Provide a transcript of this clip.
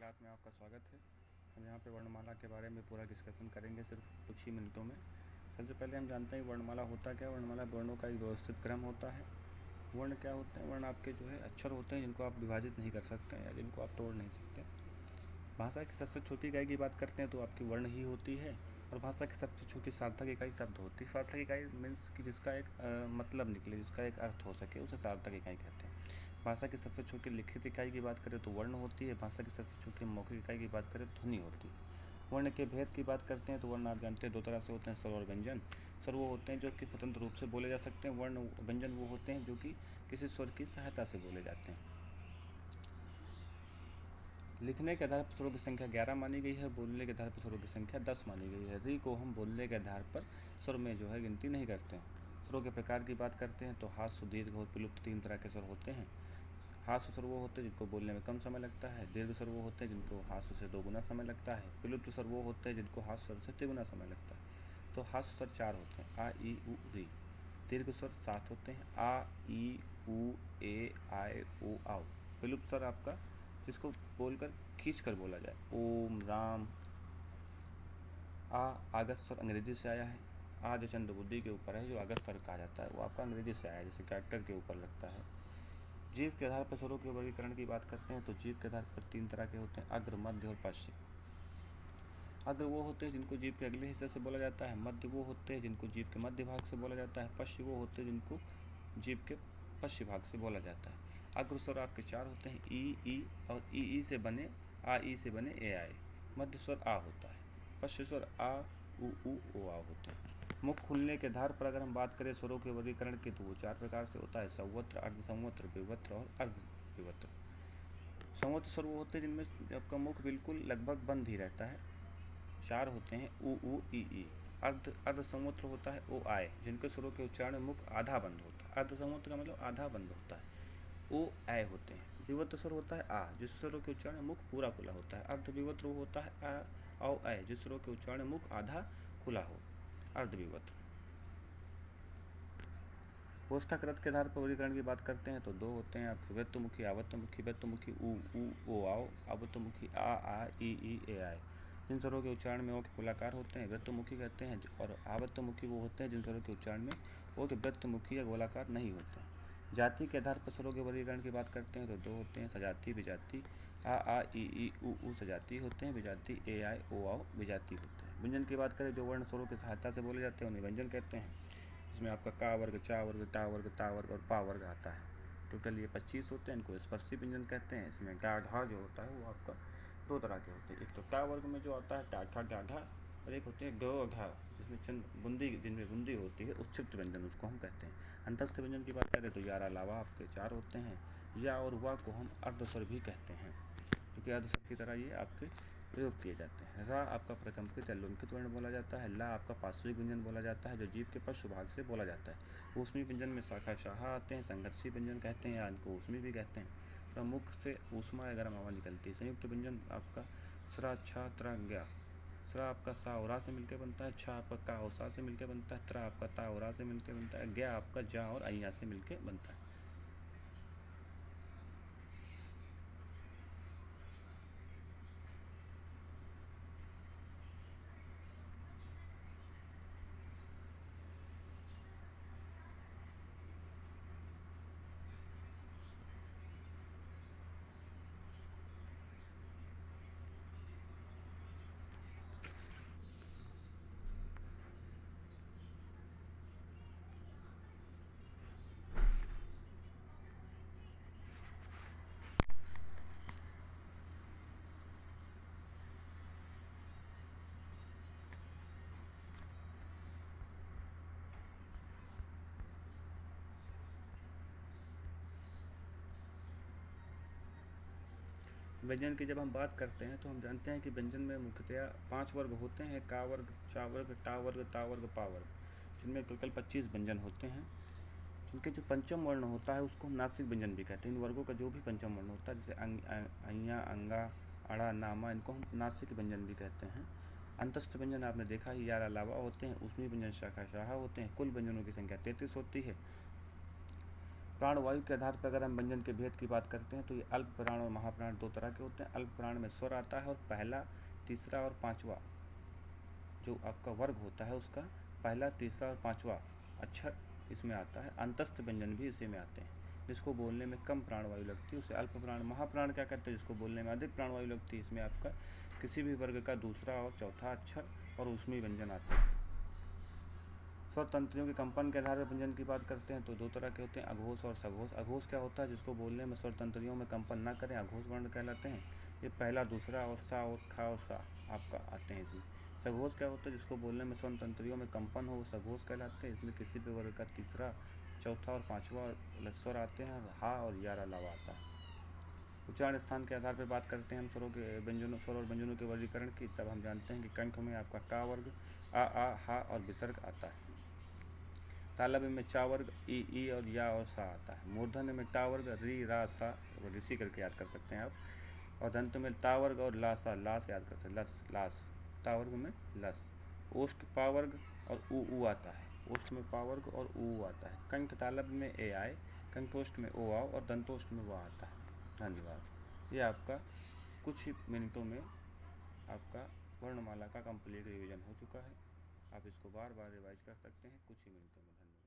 Class में आपका स्वागत है। हम यहाँ पे वर्णमाला के बारे में पूरा डिस्कशन करेंगे सिर्फ कुछ ही मिनटों में। सबसे पहले हम जानते हैं वर्णमाला होता क्या है। वर्णमाला वर्णों का एक व्यवस्थित क्रम होता है। वर्ण क्या होते हैं? वर्ण आपके जो है अक्षर होते हैं जिनको आप विभाजित नहीं कर सकते या जिनको आप तोड़ नहीं सकते। भाषा की सबसे छोटी इकाई की बात करते हैं तो आपकी वर्ण ही होती है, और भाषा की सबसे छोटी सार्थक इकाई शब्द होती है। सार्थक इकाई मीन्स कि जिसका एक मतलब निकले, जिसका एक अर्थ हो सके, उसे सार्थक इकाई कहते हैं। भाषा की सबसे छोटी लिखित इकाई की बात करें तो वर्ण होती है। भाषा की सबसे छोटी मौखिक इकाई की बात करें तो ध्वनि होती है। वर्ण के भेद की बात करते हैं तो वर्ण आप जानते हैं दो तरह से होते हैं, स्वर और व्यंजन। स्वर वो होते हैं जो कि स्वतंत्र रूप से बोले जा सकते हैं। वर्ण व्यंजन वो होते हैं जो कि किसी स्वर की सहायता से बोले जाते हैं। लिखने के आधार पर स्वरों की संख्या 11 मानी गई है। बोलने के आधार पर स्वरों की संख्या 10 मानी गई है। री को हम बोलने के आधार पर स्वर में जो है गिनती नहीं करते हैं। स्वरों के प्रकार की बात करते हैं तो हास्य, दीर्घ और विलुप्त 3 तरह के स्वर होते हैं। हास्य स्वर वो होते हैं जिनको बोलने में कम समय लगता है। दीर्घ स्वर वो होते हैं जिनको हास्य से 2 गुना समय लगता है। विलुप्त स्वर वो होते हैं जिनको हास्य स्वर से 3 गुना समय लगता है। तो हास्य स्वर 4 होते हैं, आ ई उ री। दीर्घ स्वर 7 होते हैं, आ ई उ ए आए ओ आओ। विलुप्त स्वर आपका जिसको बोलकर खींच कर बोला जाए, ओम राम। आगस्त स्वर अंग्रेजी से आया है। आ जो चंद्र बुद्धि के ऊपर है, जो आगस्त स्वर कहा जाता है, वो आपका अंग्रेजी से आया है, जैसे ट्रैक्टर के ऊपर लगता है। जीव के आधार पर स्वरों के वर्गीकरण की बात करते हैं तो जीव के आधार पर 3 तरह के होते हैं, अग्र, मध्य और पश्चिम। अग्र वो होते हैं जिनको जीव के अगले हिस्से से बोला जाता है। मध्य वो होते हैं जिनको जीव के मध्य भाग से बोला जाता है। पश्चिम वो होते हैं जिनको जीव के पश्चिम भाग से बोला जाता है। अग्र स्वर आपके 4 होते हैं, ई और ई से बने, आ ई से बने ए आए। मध्य स्वर आ होता है। पश्चिम स्वर आ उ ओ आ होते हैं। मुख खुलने के आधार पर अगर हम बात करें स्वरों के वर्गीकरण की तो वो 4 प्रकार से होता है, संवत्र, अर्धसंवत्र, विवत्र और अर्धविवत्र। संवत्र स्वर वो होते हैं जिनमें आपका मुख बिल्कुल लगभग बंद ही रहता है। 4 होते हैं, उ ई। अर्धसंवत्र होता है ओ आए, जिनके स्वरों के उच्चारण में मुख आधा बंद होता है। अर्धसंवत्र का मतलब आधा बंद होता है। ओ आए होते हैं। विवत्र स्वर होता है आ, जिस स्वरों के उच्चारण में मुख पूरा खुला होता है। अर्धविवत्र वो होता है आ औ आए, जिस स्वरों के उच्चारण में मुख आधा खुला हो, अर्धविवत्र। ओष्ठाकृत के आधार पर वर्गीकरण की बात करते हैं तो 2 होते हैं आपके, व्यक्तमुखी, आवृत्तमुखी। व्यक्तमुखी उ ओ आओ, आवृत्तमुखी आ ई ए आए। जिन स्वरों के उच्चारण में ओ के गोलाकार होते हैं व्यक्तमुखी कहते हैं, और आवृत्तमुखी वो होते हैं जिन स्वरों के उच्चारण में ओ के व्यक्तमुखी या गोलाकार नहीं होते हैं। जाति के आधार पर स्वरों के वर्गीकरण की बात करते हैं तो 2 होते हैं, सजाती, विजाती। आ ई उ सजाती होते हैं, विजाती ए आए ओ आओ विजाती होते हैं। व्यंजन की बात करें जो वर्ण स्वरों की सहायता से बोले जाते हैं उन्हें व्यंजन कहते हैं। इसमें आपका का वर्ग, चा वर्ग, टा वर्ग, ता वर्ग और पा वर्ग आता है। टोटल ये 25 होते हैं, इनको स्पर्शी व्यंजन कहते हैं। इसमें गा ढा जो होता है वो आपका 2 तरह के होते हैं। एक तो टा वर्ग में जो आता है टा ठा गा ढा, और एक होते हैं ग घा, जिसमें चंद बुंदी, जिनमें बुंदी होती है, उच्छिष्ट व्यंजन उसको हम कहते हैं। अंतस्थ व्यंजन की बात करें तो यार अलावा आपके 4 होते हैं। या और वा को हम अर्धस्वर भी कहते हैं, क्योंकि अर्धस्वर की तरह ये आपके प्रयोग किए जाते हैं। रा आपका प्रकंपित या लुंठित वर्ण बोला जाता है। ला आपका पार्श्विक व्यंजन बोला जाता है जो जीव के पश्च भाग से बोला जाता है। ऊष्मी व्यंजन में शाखा शाह आते हैं, संघर्षी व्यंजन कहते हैं या इनको ऊष्मी भी कहते हैं। तो मुख से ऊष्मा या गर्म हवा निकलती है। संयुक्त व्यंजन आपका स्रा, छा, त्रा, ज्ञा। स्रा आपका सा और रा से मिलकर बनता है। छा आपका का और सा से मिलकर बनता है। त्रा आपका ता और रा से मिलकर बनता है। ज्ञा आपका जा और अइया से मिलकर बनता है। व्यंजन की जब हम बात करते हैं तो हम जानते हैं कि व्यंजन में मुख्यतया 5 वर्ग होते हैं, का वर्ग, चा वर्ग, टा वर्ग, ता वर्ग, पा वर्ग, जिनमें टोटल 25 व्यंजन होते हैं। जिनके जो पंचम वर्ण होता है उसको हम नासिक व्यंजन भी कहते हैं। इन वर्गों का जो भी पंचम वर्ण होता है, जैसे अइया, अंगा, अड़ा, नामा, इनको हम नासिक व्यंजन भी कहते हैं। अंतस्थ व्यंजन आपने देखा ही, यार अलावा होते हैं। ऊष्मी व्यंजन शाखा शाह होते हैं। कुल व्यंजनों की संख्या 33 होती है। प्राणवायु के आधार पर अगर हम व्यंजन के भेद की बात करते हैं तो ये अल्प प्राण और महाप्राण दो तरह के होते हैं। अल्प प्राण में स्वर आता है और पहला, तीसरा और पांचवा जो आपका वर्ग होता है उसका पहला, तीसरा और पांचवा अक्षर इसमें आता है। अंतस्थ व्यंजन भी इसी में आते हैं। जिसको बोलने में कम प्राणवायु लगती है उसे अल्प प्राण। महाप्राण क्या कहते हैं? जिसको बोलने में अधिक प्राणवायु लगती है। इसमें आपका किसी भी वर्ग का दूसरा और चौथा अक्षर और उसमें व्यंजन आते हैं। स्वर तंत्रियों के कंपन के आधार पर व्यंजन की बात करते हैं तो दो तरह के होते हैं, अघोष और सघोष। अघोष क्या होता है? जिसको बोलने में स्वर तंत्रियों में कंपन न करें, अघोष वर्ण कहलाते हैं। ये पहला, दूसरा और सा और खा और सा आपका आते हैं इसमें। सघोष क्या होता है? जिसको बोलने में स्वर तंत्रियों में कंपन हो वो सघोष कहलाते हैं। इसमें किसी भी वर्ग का तीसरा, चौथा और पांचवा स्वर आते हैं और हा और या अलावा आता है। उच्चारण स्थान के आधार पर बात करते हैं हम स्वरों के व्यंजनों, स्वर और व्यंजनों के वर्गीकरण की। तब हम जानते हैं कि कंठ में आपका का वर्ग, आ, हा और विसर्ग आता है। तालव्य में चा वर्ग, ई और या और सा आता है। मूर्धन्य में टा वर्ग, री रा सा, ऋषि करके याद कर सकते हैं आप। और दंत में ता वर्ग और ला सा, लास याद कर सकते हैं, लस लास, ता वर्ग में लस। ओष्ठ पा वर्ग और ऊ आता है। ओष्ठ में पा वर्ग और ऊ आता है। कंठ तालव्य में ए आए, कंठोष्ठ में ओ आओ और दंतोष्ठ में वा आता है। धन्यवाद। ये आपका कुछ ही मिनटों में आपका वर्णमाला का कंप्लीट रिवीजन हो चुका है। आप इसको बार बार रिवाइज कर सकते हैं कुछ ही मिनटों में। धन्यवाद।